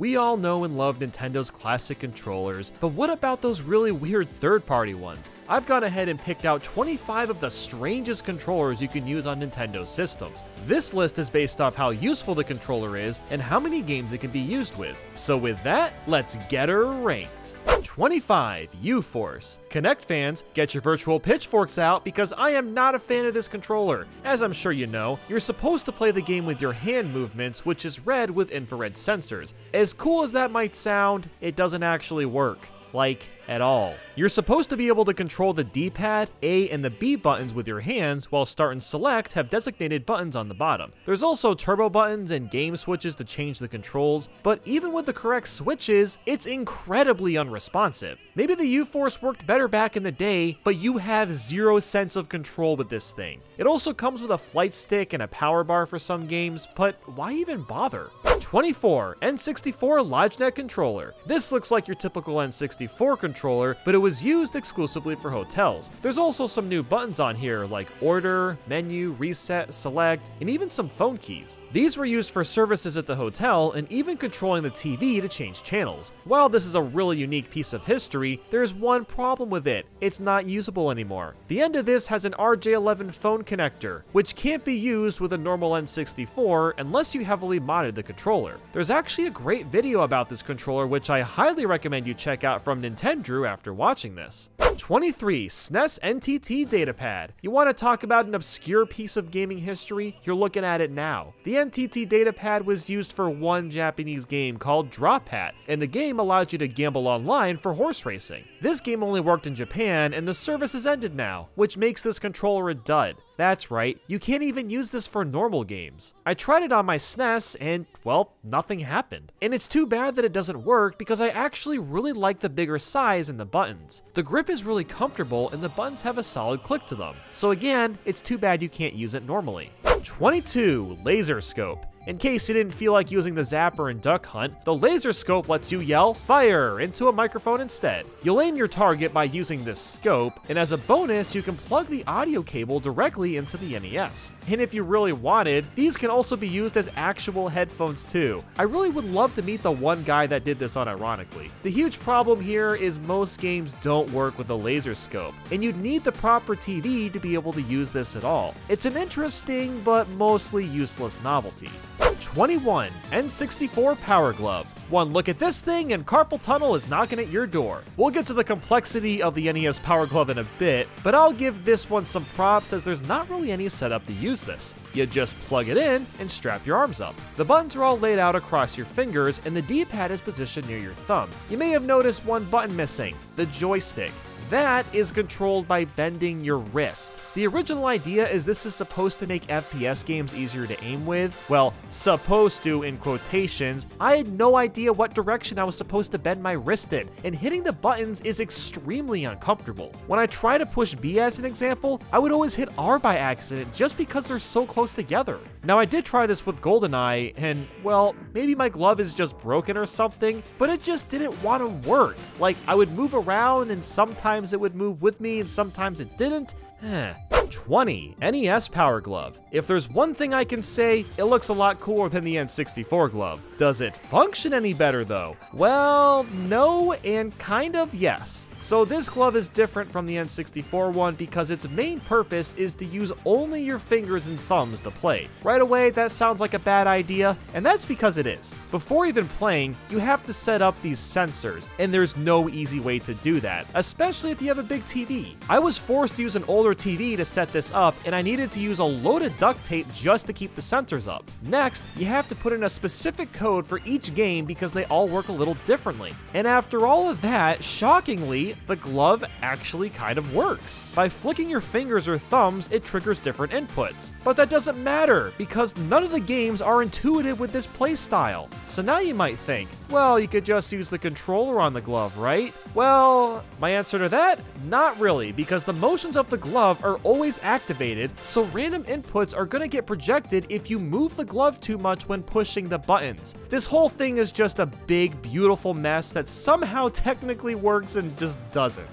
We all know and love Nintendo's classic controllers, but what about those really weird third-party ones? I've gone ahead and picked out 25 of the strangest controllers you can use on Nintendo systems. This list is based off how useful the controller is and how many games it can be used with. So with that, let's get her ranked. 25. U-Force. Kinect fans, get your virtual pitchforks out because I am not a fan of this controller. As I'm sure you know, you're supposed to play the game with your hand movements, which is read with infrared sensors. As cool as that might sound, it doesn't actually work. Like, at all. You're supposed to be able to control the D-pad, A, and the B buttons with your hands, while Start and Select have designated buttons on the bottom. There's also turbo buttons and game switches to change the controls, but even with the correct switches, it's incredibly unresponsive. Maybe the U-Force worked better back in the day, but you have zero sense of control with this thing. It also comes with a flight stick and a power bar for some games, but why even bother? 24. N64 LodgeNet Controller. This looks like your typical N64 controller, but it was used exclusively for hotels. There's also some new buttons on here like order, menu, reset, select, and even some phone keys. These were used for services at the hotel and even controlling the TV to change channels. While this is a really unique piece of history, there's one problem with it. It's not usable anymore. The end of this has an RJ11 phone connector, which can't be used with a normal N64 unless you heavily modded the controller. There's actually a great video about this controller which I highly recommend you check out from Nintendo after watching this. 23. SNES NTT Data Pad. You want to talk about an obscure piece of gaming history? You're looking at it now. The NTT Data Pad was used for one Japanese game called Drop Hat, and the game allowed you to gamble online for horse racing. This game only worked in Japan, and the service has ended now, which makes this controller a dud. That's right, you can't even use this for normal games. I tried it on my SNES and, well, nothing happened. And it's too bad that it doesn't work because I actually really like the bigger size and the buttons. The grip is really comfortable and the buttons have a solid click to them. So again, it's too bad you can't use it normally. 22. Laser Scope. In case you didn't feel like using the zapper in Duck Hunt, the laser scope lets you yell "Fire!" into a microphone instead. You'll aim your target by using this scope, and as a bonus, you can plug the audio cable directly into the NES. And if you really wanted, these can also be used as actual headphones too. I really would love to meet the one guy that did this unironically. The huge problem here is most games don't work with a laser scope, and you'd need the proper TV to be able to use this at all. It's an interesting but mostly useless novelty. 21. N64 Power Glove. One look at this thing and carpal tunnel is knocking at your door. We'll get to the complexity of the NES Power Glove in a bit, but I'll give this one some props as there's not really any setup to use this. You just plug it in and strap your arms up. The buttons are all laid out across your fingers and the D-pad is positioned near your thumb. You may have noticed one button missing, the joystick. That is controlled by bending your wrist. The original idea is this is supposed to make FPS games easier to aim with. Well, supposed to in quotations. I had no idea what direction I was supposed to bend my wrist in, and hitting the buttons is extremely uncomfortable. When I try to push B as an example, I would always hit R by accident just because they're so close together. Now I did try this with GoldenEye, and well, maybe my glove is just broken or something, but it just didn't want to work. Like, I would move around and sometimes it would move with me and sometimes it didn't. 20. NES Power Glove. If there's one thing I can say, it looks a lot cooler than the N64 glove. Does it function any better though? Well, no and kind of yes. So this glove is different from the N64 one because its main purpose is to use only your fingers and thumbs to play. Right away, that sounds like a bad idea, and that's because it is. Before even playing, you have to set up these sensors, and there's no easy way to do that, especially if you have a big TV. I was forced to use an older TV to set this up, and I needed to use a load of duct tape just to keep the sensors up. Next, you have to put in a specific code for each game because they all work a little differently. And after all of that, shockingly, the glove actually kind of works. By flicking your fingers or thumbs, it triggers different inputs. But that doesn't matter, because none of the games are intuitive with this playstyle. So now you might think, well, you could just use the controller on the glove, right? Well, my answer to that? Not really, because the motions of the glove are always activated, so random inputs are gonna get projected if you move the glove too much when pushing the buttons. This whole thing is just a big, beautiful mess that somehow technically works and just doesn't.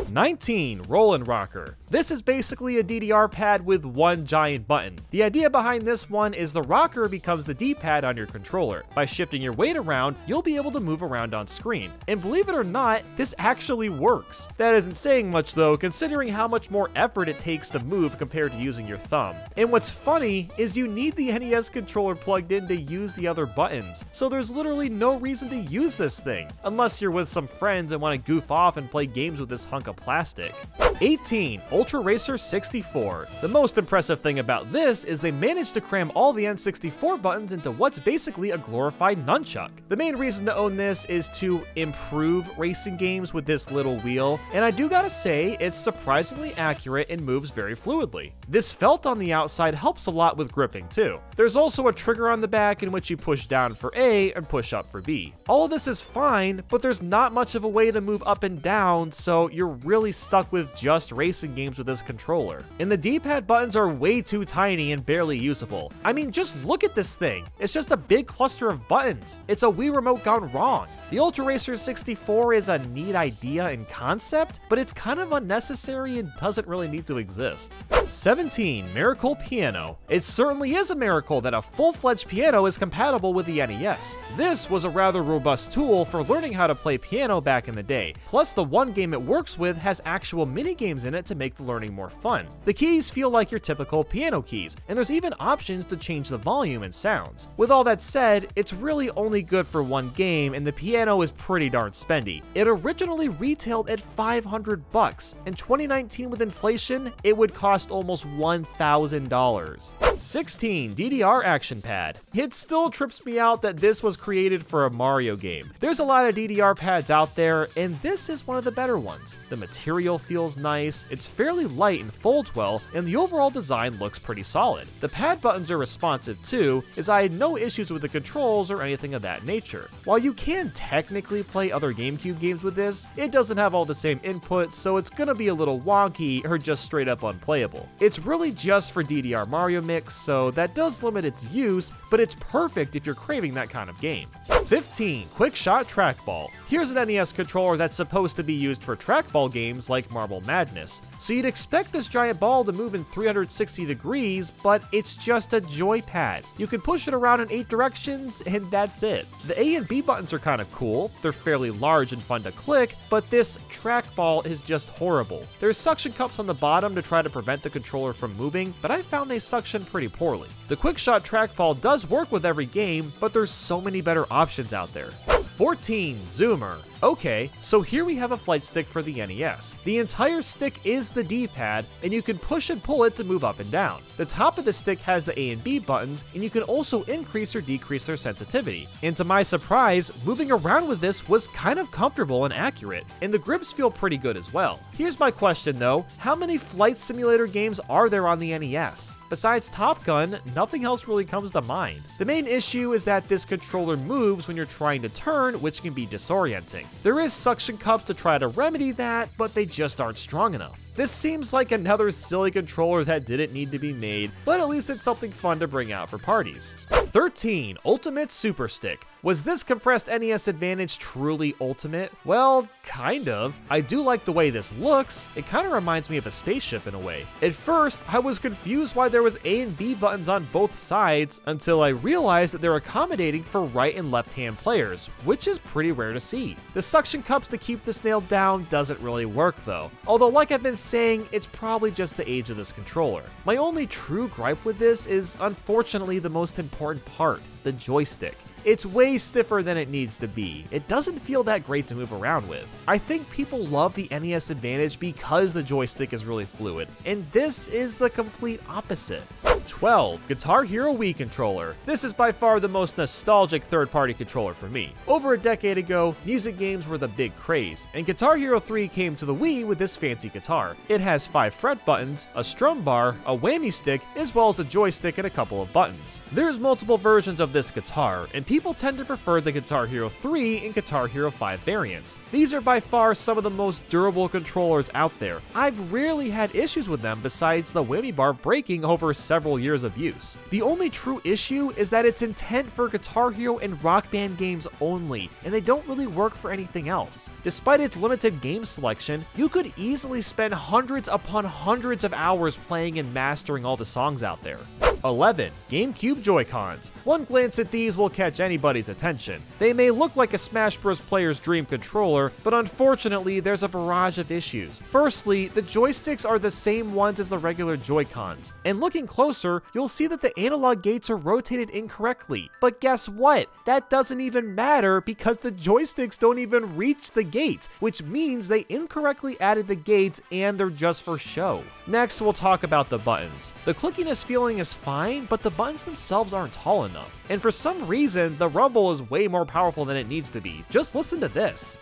19. Rollin' Rocker. This is basically a DDR pad with one giant button. The idea behind this one is the rocker becomes the D-pad on your controller. By shifting your weight around, you'll be able to move around on screen. And believe it or not, this actually works. That isn't saying much though, considering how much more effort it takes to move compared to using your thumb. And what's funny is you need the NES controller plugged in to use the other buttons, so there's literally no reason to use this thing, unless you're with some friends and want to goof off and play games with this hunk of plastic. 18. Ultra Racer 64. The most impressive thing about this is they managed to cram all the N64 buttons into what's basically a glorified nunchuck. The main reason to own this is to improve racing games with this little wheel, and I do gotta say, it's surprisingly accurate and moves very fluidly. This felt on the outside helps a lot with gripping too. There's also a trigger on the back in which you push down for A and push up for B. All of this is fine, but there's not much of a way to move up and down, so you're really stuck with just racing games with this controller. And the D-pad buttons are way too tiny and barely usable. I mean, just look at this thing. It's just a big cluster of buttons. It's a Wii remote gone wrong. The Ultra Racer 64 is a neat idea and concept, but it's kind of unnecessary and doesn't really need to exist. 17. Miracle Piano. It certainly is a miracle that a full-fledged piano is compatible with the NES. This was a rather robust tool for learning how to play piano back in the day. Plus, the one game it works with has actual mini-games in it to make the learning more fun. The keys feel like your typical piano keys, and there's even options to change the volume and sounds. With all that said, it's really only good for one game, and the piano is pretty darn spendy. It originally retailed at $500. In 2019 with inflation, it would cost almost $1,000. 16. DDR Action Pad. It still trips me out that this was created for a Mario game. There's a lot of DDR pads out there, and this is one of the better ones. The material feels nice, it's fairly light and folds well, and the overall design looks pretty solid. The pad buttons are responsive too, as I had no issues with the controls or anything of that nature. While you can technically play other GameCube games with this, it doesn't have all the same inputs, so it's gonna be a little wonky or just straight up unplayable. It's really just for DDR Mario Mix, so that does limit its use, but it's perfect if you're craving that kind of game. 15. Quickshot Trackball. Here's an NES controller that's supposed to be used for trackball games like Marble Madness. So you'd expect this giant ball to move in 360 degrees, but it's just a joypad. You can push it around in 8 directions, and that's it. The A and B buttons are kind of cool. They're fairly large and fun to click, but this trackball is just horrible. There's suction cups on the bottom to try to prevent the controller from moving, but I found they suction pretty poorly. The Quickshot Trackball does work with every game, but there's so many better options out there. 14. Zoomer. Okay, so here we have a flight stick for the NES. The entire stick is the D-pad, and you can push and pull it to move up and down. The top of the stick has the A and B buttons, and you can also increase or decrease their sensitivity. And to my surprise, moving around with this was kind of comfortable and accurate, and the grips feel pretty good as well. Here's my question though, how many flight simulator games are there on the NES? Besides Top Gun, nothing else really comes to mind. The main issue is that this controller moves when you're trying to turn, which can be disorienting. There is suction cups to try to remedy that, but they just aren't strong enough. This seems like another silly controller that didn't need to be made, but at least it's something fun to bring out for parties. 13. Ultimate Superstick. Was this compressed NES Advantage truly ultimate? Well, kind of. I do like the way this looks. It kind of reminds me of a spaceship in a way. At first, I was confused why there was A and B buttons on both sides until I realized that they're accommodating for right and left hand players, which is pretty rare to see. The suction cups to keep this nailed down doesn't really work though. Although like I've been saying, it's probably just the age of this controller. My only true gripe with this is unfortunately the most important part, the joystick. It's way stiffer than it needs to be. It doesn't feel that great to move around with. I think people love the NES Advantage because the joystick is really fluid, and this is the complete opposite. 12. Guitar Hero Wii Controller. This is by far the most nostalgic third-party controller for me. Over a decade ago, music games were the big craze, and Guitar Hero 3 came to the Wii with this fancy guitar. It has 5 fret buttons, a strum bar, a whammy stick, as well as a joystick and a couple of buttons. There's multiple versions of this guitar, and people tend to prefer the Guitar Hero 3 and Guitar Hero 5 variants. These are by far some of the most durable controllers out there. I've rarely had issues with them besides the whammy bar breaking over several several years of use. The only true issue is that it's intent for Guitar Hero and Rock Band games only, and they don't really work for anything else. Despite its limited game selection, you could easily spend hundreds upon hundreds of hours playing and mastering all the songs out there. 11. Gamecube Joy-Cons. One glance at these will catch anybody's attention. They may look like a Smash Bros. Player's dream controller, but unfortunately there's a barrage of issues. Firstly, the joysticks are the same ones as the regular Joy-Cons, and looking closer, you'll see that the analog gates are rotated incorrectly. But guess what? That doesn't even matter because the joysticks don't even reach the gates, which means they incorrectly added the gates and they're just for show. Next, we'll talk about the buttons. The clickiness feeling is fine, but the buttons themselves aren't tall enough. And for some reason, the rumble is way more powerful than it needs to be. Just listen to this.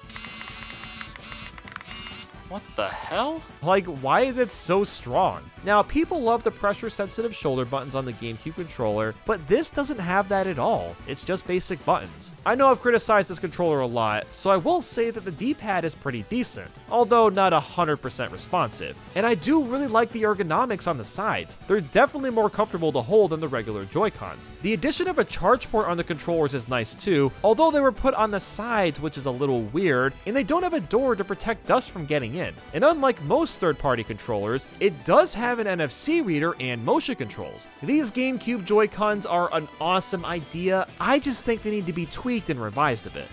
What the hell? Like, why is it so strong? Now, people love the pressure-sensitive shoulder buttons on the GameCube controller, but this doesn't have that at all. It's just basic buttons. I know I've criticized this controller a lot, so I will say that the D-pad is pretty decent, although not 100% responsive. And I do really like the ergonomics on the sides. They're definitely more comfortable to hold than the regular Joy-Cons. The addition of a charge port on the controllers is nice too, although they were put on the sides, which is a little weird, and they don't have a door to protect dust from getting in. And unlike most third-party controllers, it does have an NFC reader and motion controls. These GameCube Joy-Cons are an awesome idea. I just think they need to be tweaked and revised a bit.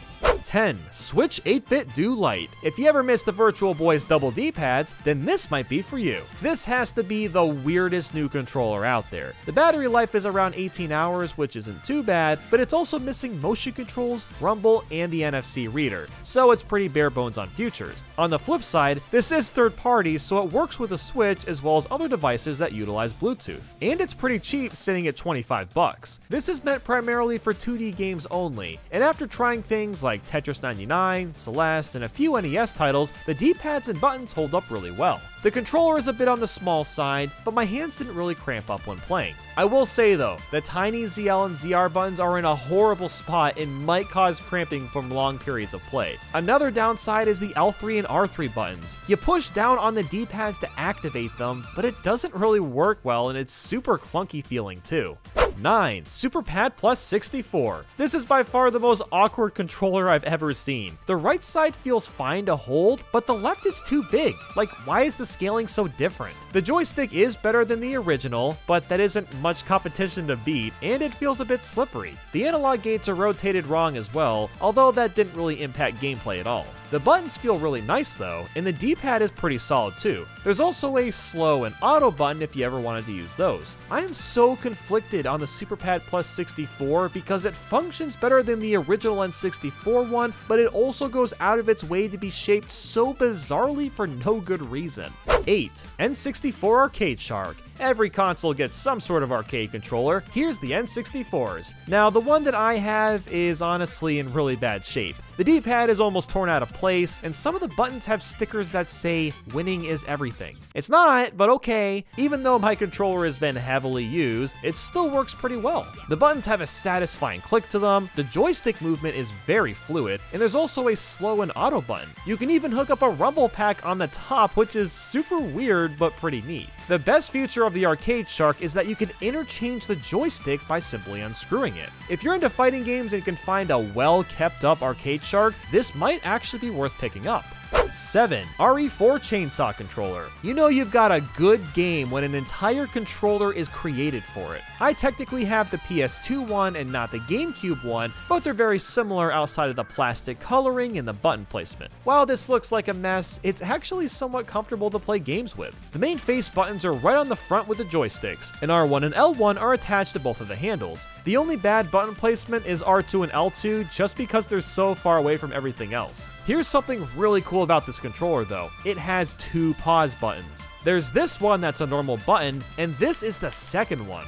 10. Switch 8-bit Do Lite. If you ever missed the Virtual Boy's double D-pads, then this might be for you. This has to be the weirdest new controller out there. The battery life is around 18 hours, which isn't too bad, but it's also missing motion controls, rumble, and the NFC reader, so it's pretty bare bones on features. On the flip side, this is third party, so it works with a Switch as well as other devices that utilize Bluetooth. And it's pretty cheap, sitting at 25 bucks. This is meant primarily for 2D games only, and after trying things like Tetris 99, Celeste, and a few NES titles, the D-pads and buttons hold up really well. The controller is a bit on the small side, but my hands didn't really cramp up when playing. I will say though, the tiny ZL and ZR buttons are in a horrible spot and might cause cramping from long periods of play. Another downside is the L3 and R3 buttons. You push down on the D-pads to activate them, but it doesn't really work well and it's super clunky feeling too. 9. Super Pad Plus 64. This is by far the most awkward controller I've ever seen. The right side feels fine to hold, but the left is too big. Like, why is the scaling so different? The joystick is better than the original, but that isn't much competition to beat, and it feels a bit slippery. The analog gates are rotated wrong as well, although that didn't really impact gameplay at all. The buttons feel really nice though, and the D-pad is pretty solid too. There's also a slow and auto button if you ever wanted to use those. I am so conflicted on the Super Pad Plus 64 because it functions better than the original N64 one, but it also goes out of its way to be shaped so bizarrely for no good reason. 8. N64 Arcade Shark. Every console gets some sort of arcade controller. Here's the N64's. Now, the one that I have is honestly in really bad shape. The D-pad is almost torn out of place, and some of the buttons have stickers that say, "Winning is everything." It's not, but okay. Even though my controller has been heavily used, it still works pretty well. The buttons have a satisfying click to them, the joystick movement is very fluid, and there's also a slow and auto button. You can even hook up a rumble pack on the top, which is super weird, but pretty neat. The best feature of the Arcade Shark is that you can interchange the joystick by simply unscrewing it. If you're into fighting games and can find a well-kept-up Arcade Shark, this might actually be worth picking up. 7. RE4 Chainsaw Controller. You know you've got a good game when an entire controller is created for it. I technically have the PS2 one and not the GameCube one, but they're very similar outside of the plastic coloring and the button placement. While this looks like a mess, it's actually somewhat comfortable to play games with. The main face buttons are right on the front with the joysticks, and R1 and L1 are attached to both of the handles. The only bad button placement is R2 and L2 just because they're so far away from everything else. Here's something really cool about this controller though. It has 2 pause buttons. There's this one that's a normal button, and this is the second one.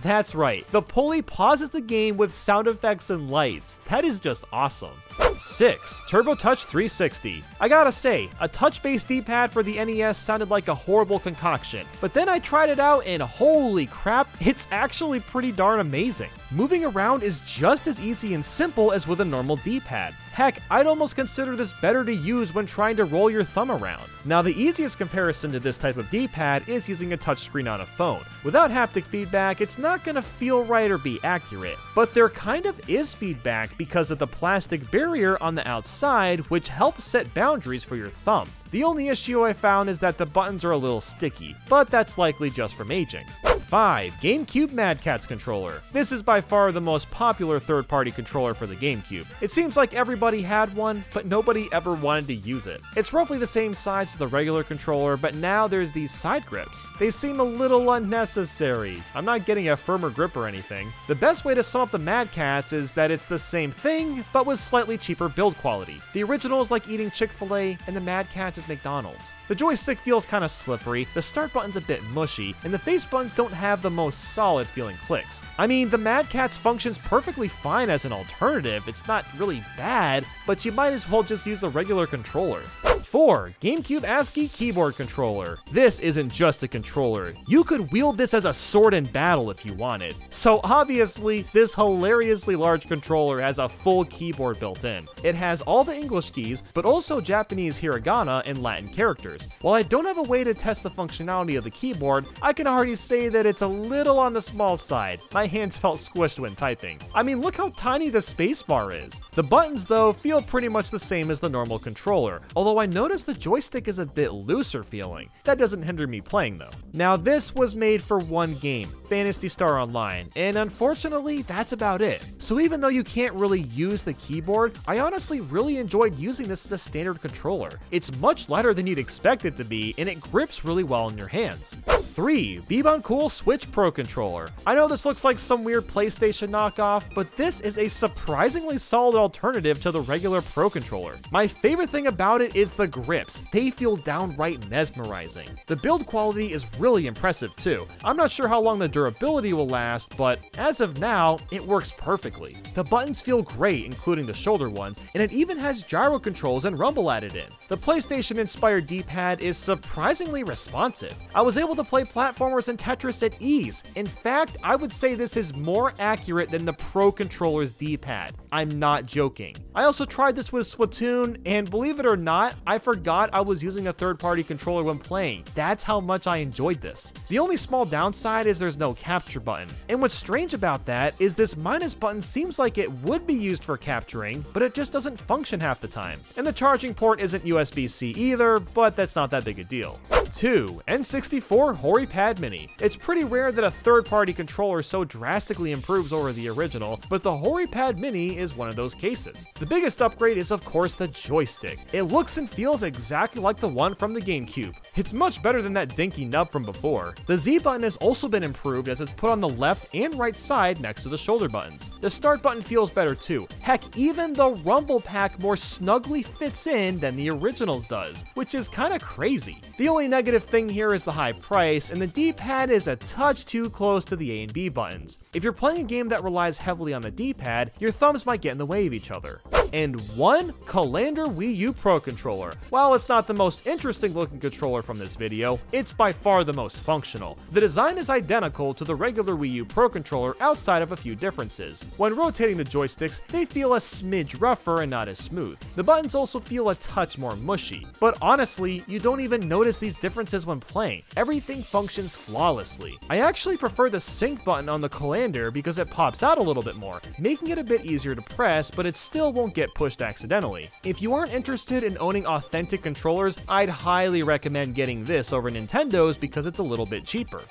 That's right, the pulley pauses the game with sound effects and lights. That is just awesome. 6. Turbo Touch 360. I gotta say, a touch-based D-pad for the NES sounded like a horrible concoction, but then I tried it out and holy crap, it's actually pretty darn amazing. Moving around is just as easy and simple as with a normal D-pad. Heck, I'd almost consider this better to use when trying to roll your thumb around. Now, the easiest comparison to this type of D-pad is using a touchscreen on a phone. Without haptic feedback, it's not gonna feel right or be accurate, but there kind of is feedback because of the plastic barrier on the outside, which helps set boundaries for your thumb. The only issue I found is that the buttons are a little sticky, but that's likely just from aging. 5. Gamecube MadCatz controller. This is by far the most popular third-party controller for the GameCube. It seems like everybody had one, but nobody ever wanted to use it. It's roughly the same size as the regular controller, but now there's these side grips. They seem a little unnecessary. I'm not getting a firmer grip or anything. The best way to sum up the MadCatz is that it's the same thing, but with slightly cheaper build quality. The original is like eating Chick-fil-A, and the MadCatz is McDonald's. The joystick feels kind of slippery, the start button's a bit mushy, and the face buttons don't have the most solid feeling clicks. I mean, the MadCatz functions perfectly fine as an alternative. It's not really bad, but you might as well just use a regular controller. 4. GameCube ASCII keyboard controller. This isn't just a controller. You could wield this as a sword in battle if you wanted. So obviously, this hilariously large controller has a full keyboard built in. It has all the English keys, but also Japanese hiragana and Latin characters. While I don't have a way to test the functionality of the keyboard, I can already say that it's a little on the small side. My hands felt squished when typing. I mean, look how tiny the spacebar is. The buttons, though, feel pretty much the same as the normal controller, although I notice the joystick is a bit looser feeling. That doesn't hinder me playing though. Now this was made for one game, Phantasy Star Online, and unfortunately that's about it. So even though you can't really use the keyboard, I honestly really enjoyed using this as a standard controller. It's much lighter than you'd expect it to be, and it grips really well in your hands. 3. Beboncool Switch Pro controller. I know this looks like some weird PlayStation knockoff, but this is a surprisingly solid alternative to the regular Pro controller. My favorite thing about it is the grips. They feel downright mesmerizing. The build quality is really impressive too. I'm not sure how long the durability will last, but as of now, it works perfectly. The buttons feel great, including the shoulder ones, and it even has gyro controls and rumble added in. The PlayStation-inspired D-pad is surprisingly responsive. I was able to play platformers and Tetris at ease. In fact, I would say this is more accurate than the Pro controller's D-pad. I'm not joking. I also tried this with Splatoon, and believe it or not, I forgot I was using a third-party controller when playing. That's how much I enjoyed this. The only small downside is there's no capture button. And what's strange about that is this minus button seems like it would be used for capturing, but it just doesn't function half the time. And the charging port isn't USB-C either, but that's not that big a deal. 2. N64 Hori Pad Mini. It's pretty rare that a third-party controller so drastically improves over the original, but the Hori Pad Mini is one of those cases. The biggest upgrade is of course the joystick. It looks and feels exactly like the one from the GameCube. It's much better than that dinky nub from before. The Z button has also been improved as it's put on the left and right side next to the shoulder buttons. The start button feels better too. Heck, even the rumble pack more snugly fits in than the originals does, which is kinda crazy. The only negative thing here is the high price, and the D-pad is a touch too close to the A and B buttons. If you're playing a game that relies heavily on the D-pad, your thumbs might get in the way of each other. And 1. Kullander Wii U Pro controller. While it's not the most interesting looking controller from this video, it's by far the most functional. The design is identical to the regular Wii U Pro controller outside of a few differences. When rotating the joysticks, they feel a smidge rougher and not as smooth. The buttons also feel a touch more mushy, but honestly, you don't even notice these differences when playing. Everything functions flawlessly. I actually prefer the sync button on the Kullander because it pops out a little bit more, making it a bit easier to press, but it still won't get pushed accidentally. If you aren't interested in owning authentic controllers, I'd highly recommend getting this over Nintendo's because it's a little bit cheaper.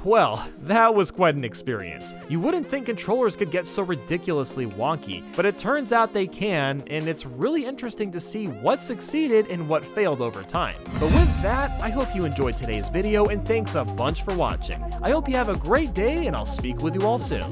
Well, that was quite an experience. You wouldn't think controllers could get so ridiculously wonky, but it turns out they can, and it's really interesting to see what succeeded and what failed over time. But with that, I hope you enjoyed today's video, and thanks a bunch for watching. I hope you have a great day, and I'll speak with you all soon.